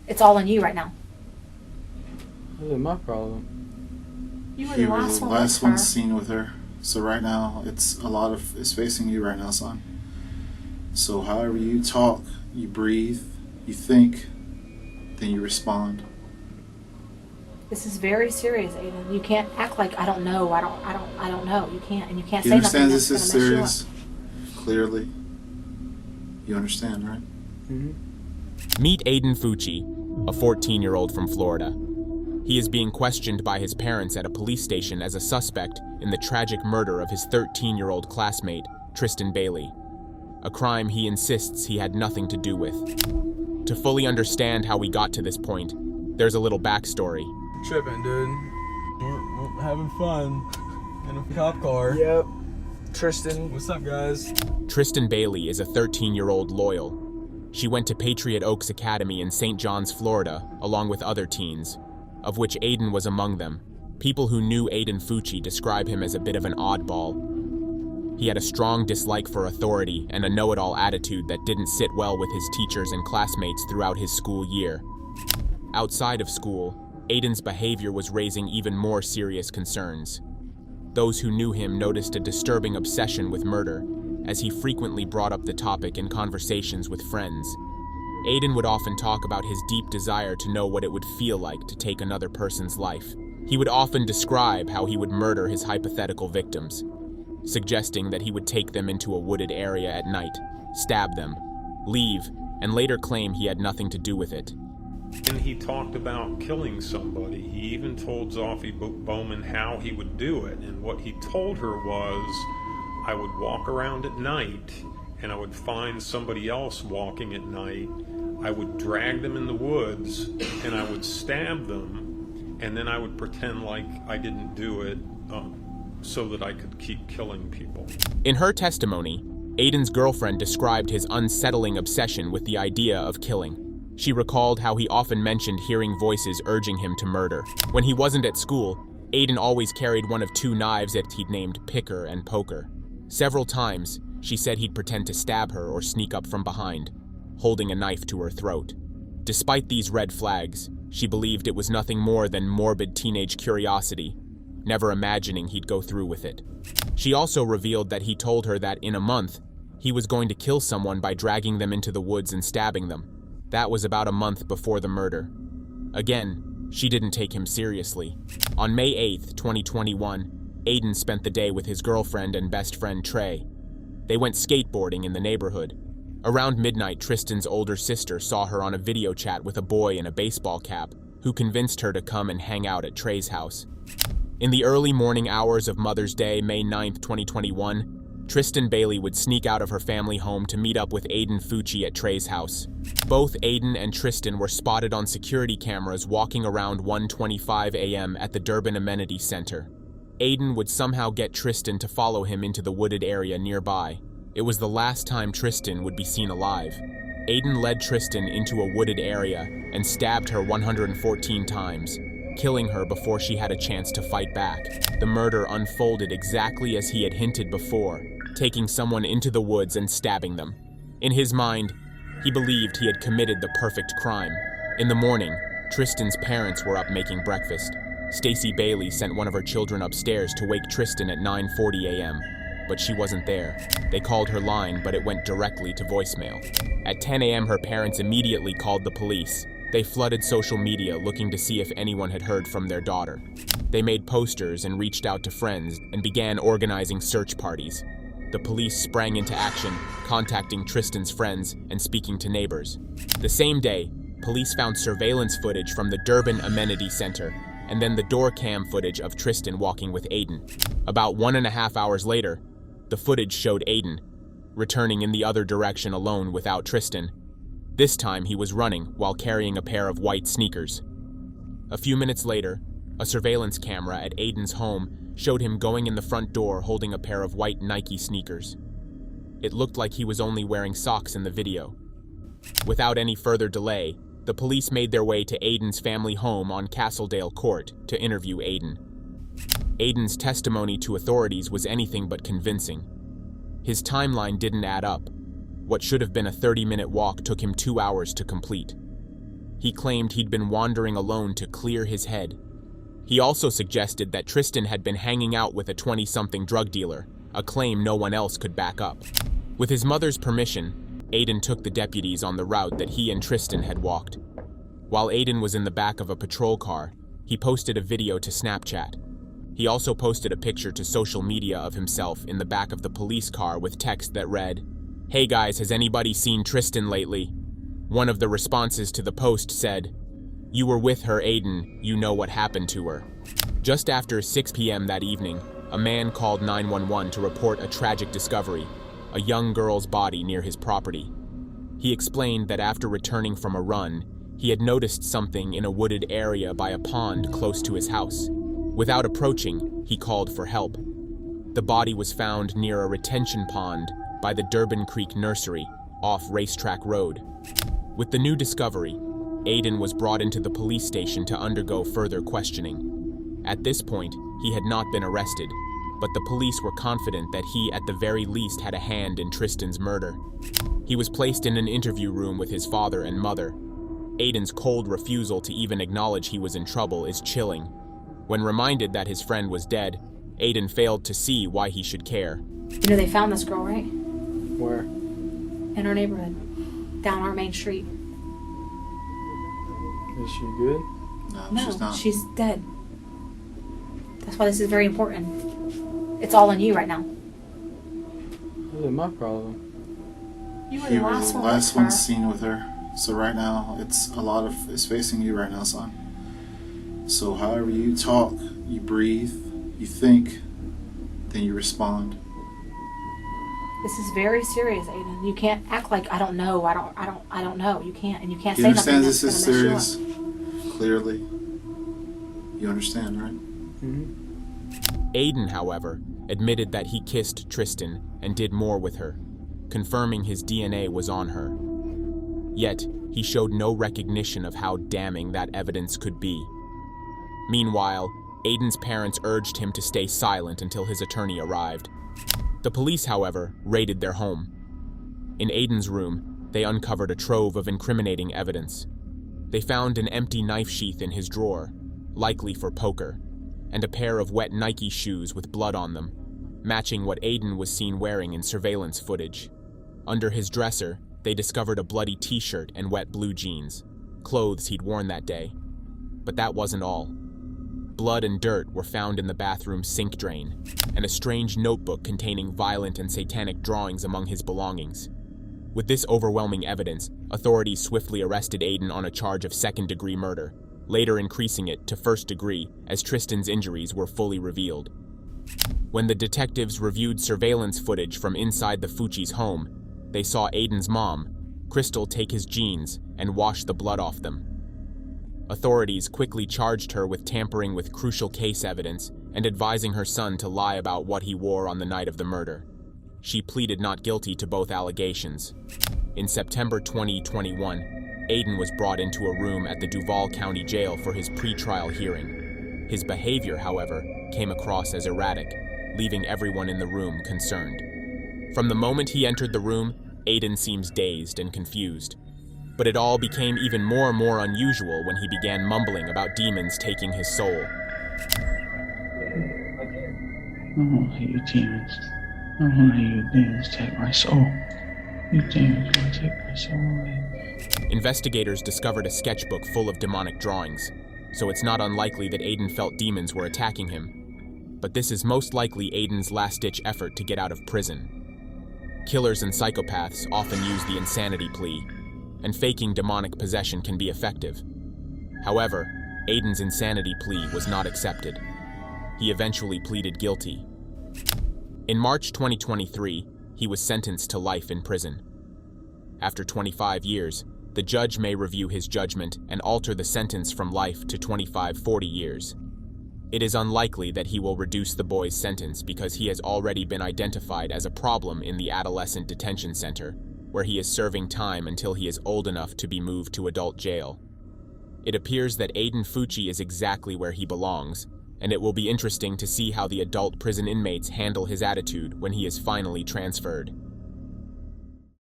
It's all on you right now. What is my problem? You were You the were last the one with last her. one seen with her. So right now, it's facing you right now, son. So however you talk, you breathe, you think, then you respond. This is very serious, Aiden. You can't act like I don't know. I don't know. You can't, and you can't He say nothing understands that's this is gonna mess serious. Clearly. You understand, right? Mm-hmm. Meet Aiden Fucci, a 14-year-old from Florida. He is being questioned by his parents at a police station as a suspect in the tragic murder of his 13-year-old classmate, Tristan Bailey, a crime he insists he had nothing to do with. To fully understand how we got to this point, there's a little backstory. Tripping, dude. We're having fun in a cop car. Yep. Tristan. What's up, guys? Tristan Bailey is a 13-year-old loyal. She went to Patriot Oaks Academy in St. John's, Florida, along with other teens, of which Aiden was among them. People who knew Aiden Fucci describe him as a bit of an oddball. He had a strong dislike for authority and a know-it-all attitude that didn't sit well with his teachers and classmates throughout his school year. Outside of school, Aiden's behavior was raising even more serious concerns. Those who knew him noticed a disturbing obsession with murder, as he frequently brought up the topic in conversations with friends. Aiden would often talk about his deep desire to know what it would feel like to take another person's life. He would often describe how he would murder his hypothetical victims, suggesting that he would take them into a wooded area at night, stab them, leave, and later claim he had nothing to do with it. And he talked about killing somebody. He even told Zoffie Bowman how he would do it. And what he told her was, I would walk around at night and I would find somebody else walking at night. I would drag them in the woods and I would stab them. And then I would pretend like I didn't do it so that I could keep killing people. In her testimony, Aiden's girlfriend described his unsettling obsession with the idea of killing. She recalled how he often mentioned hearing voices urging him to murder. When he wasn't at school, Aiden always carried one of two knives that he'd named Picker and Poker. Several times, she said he'd pretend to stab her or sneak up from behind, holding a knife to her throat. Despite these red flags, she believed it was nothing more than morbid teenage curiosity, never imagining he'd go through with it. She also revealed that he told her that in a month, he was going to kill someone by dragging them into the woods and stabbing them. That was about a month before the murder. Again, she didn't take him seriously. On May 8th, 2021, Aiden spent the day with his girlfriend and best friend Trey. They went skateboarding in the neighborhood. Around midnight, Tristan's older sister saw her on a video chat with a boy in a baseball cap, who convinced her to come and hang out at Trey's house. In the early morning hours of Mother's Day, May 9th, 2021, Tristan Bailey would sneak out of her family home to meet up with Aiden Fucci at Trey's house. Both Aiden and Tristan were spotted on security cameras walking around 1:25 a.m. at the Durbin Amenity Center. Aiden would somehow get Tristan to follow him into the wooded area nearby. It was the last time Tristan would be seen alive. Aiden led Tristan into a wooded area and stabbed her 114 times, killing her before she had a chance to fight back. The murder unfolded exactly as he had hinted before, taking someone into the woods and stabbing them. In his mind, he believed he had committed the perfect crime. In the morning, Tristan's parents were up making breakfast. Stacy Bailey sent one of her children upstairs to wake Tristan at 9:40 a.m., but she wasn't there. They called her line, but it went directly to voicemail. At 10 a.m., her parents immediately called the police. They flooded social media looking to see if anyone had heard from their daughter. They made posters and reached out to friends and began organizing search parties. The police sprang into action, contacting Tristan's friends and speaking to neighbors. The same day, police found surveillance footage from the Durbin Amenity Center and then the door cam footage of Tristan walking with Aiden. About 1.5 hours later, the footage showed Aiden returning in the other direction alone without Tristan. This time he was running while carrying a pair of white sneakers. A few minutes later, a surveillance camera at Aiden's home showed him going in the front door holding a pair of white Nike sneakers. It looked like he was only wearing socks in the video. Without any further delay, the police made their way to Aiden's family home on Castledale Court to interview Aiden. Aiden's testimony to authorities was anything but convincing. His timeline didn't add up. What should have been a 30-minute walk took him 2 hours to complete. He claimed he'd been wandering alone to clear his head. He also suggested that Tristan had been hanging out with a 20-something drug dealer, a claim no one else could back up. With his mother's permission, Aiden took the deputies on the route that he and Tristan had walked. While Aiden was in the back of a patrol car, he posted a video to Snapchat. He also posted a picture to social media of himself in the back of the police car with text that read, "Hey guys, has anybody seen Tristan lately?" One of the responses to the post said, "You were with her, Aiden, you know what happened to her." Just after 6 p.m. that evening, a man called 911 to report a tragic discovery, a young girl's body near his property. He explained that after returning from a run, he had noticed something in a wooded area by a pond close to his house. Without approaching, he called for help. The body was found near a retention pond by the Durban Creek Nursery, off Racetrack Road. With the new discovery, Aiden was brought into the police station to undergo further questioning. At this point, he had not been arrested, but the police were confident that he at the very least had a hand in Tristan's murder. He was placed in an interview room with his father and mother. Aiden's cold refusal to even acknowledge he was in trouble is chilling. When reminded that his friend was dead, Aiden failed to see why he should care. You know, they found this girl, right? Where? In our neighborhood, down our main street. Is she good? No, she's not. She's dead. That's why this is very important. It's all on you right now. What is my problem? You were You the were last the one last with one her. seen with her. So right now, it's facing you right now, son. So however you talk, you breathe, you think, then you respond. This is very serious, Aiden. You can't act like I don't know. I don't know. You can't, and you can't He say nothing understands that's this is gonna mess serious. you up. Clearly, you understand, right? Mm-hmm. Aiden, however, admitted that he kissed Tristan and did more with her, confirming his DNA was on her. Yet, he showed no recognition of how damning that evidence could be. Meanwhile, Aiden's parents urged him to stay silent until his attorney arrived. The police, however, raided their home. In Aiden's room, they uncovered a trove of incriminating evidence. They found an empty knife sheath in his drawer, likely for poker, and a pair of wet Nike shoes with blood on them, matching what Aiden was seen wearing in surveillance footage. Under his dresser, they discovered a bloody t-shirt and wet blue jeans, clothes he'd worn that day. But that wasn't all. Blood and dirt were found in the bathroom sink drain, and a strange notebook containing violent and satanic drawings among his belongings. With this overwhelming evidence, authorities swiftly arrested Aiden on a charge of second-degree murder, later increasing it to first degree as Tristan's injuries were fully revealed. When the detectives reviewed surveillance footage from inside the Fucci's home, they saw Aiden's mom, Crystal, take his jeans and wash the blood off them. Authorities quickly charged her with tampering with crucial case evidence and advising her son to lie about what he wore on the night of the murder. She pleaded not guilty to both allegations. In September 2021, Aiden was brought into a room at the Duval County Jail for his pre-trial hearing. His behavior, however, came across as erratic, leaving everyone in the room concerned. From the moment he entered the room, Aiden seems dazed and confused. But it all became even more and more unusual when he began mumbling about demons taking his soul. I don't let you demons. I don't let you demons take my soul. You demons want to take my soul away. Investigators discovered a sketchbook full of demonic drawings, so it's not unlikely that Aiden felt demons were attacking him. But this is most likely Aiden's last-ditch effort to get out of prison. Killers and psychopaths often use the insanity plea, and faking demonic possession can be effective. However, Aiden's insanity plea was not accepted. He eventually pleaded guilty. In March 2023, he was sentenced to life in prison. After 25 years, the judge may review his judgment and alter the sentence from life to 25-40 years. It is unlikely that he will reduce the boy's sentence because he has already been identified as a problem in the adolescent detention center, where he is serving time until he is old enough to be moved to adult jail. It appears that Aiden Fucci is exactly where he belongs, and it will be interesting to see how the adult prison inmates handle his attitude when he is finally transferred.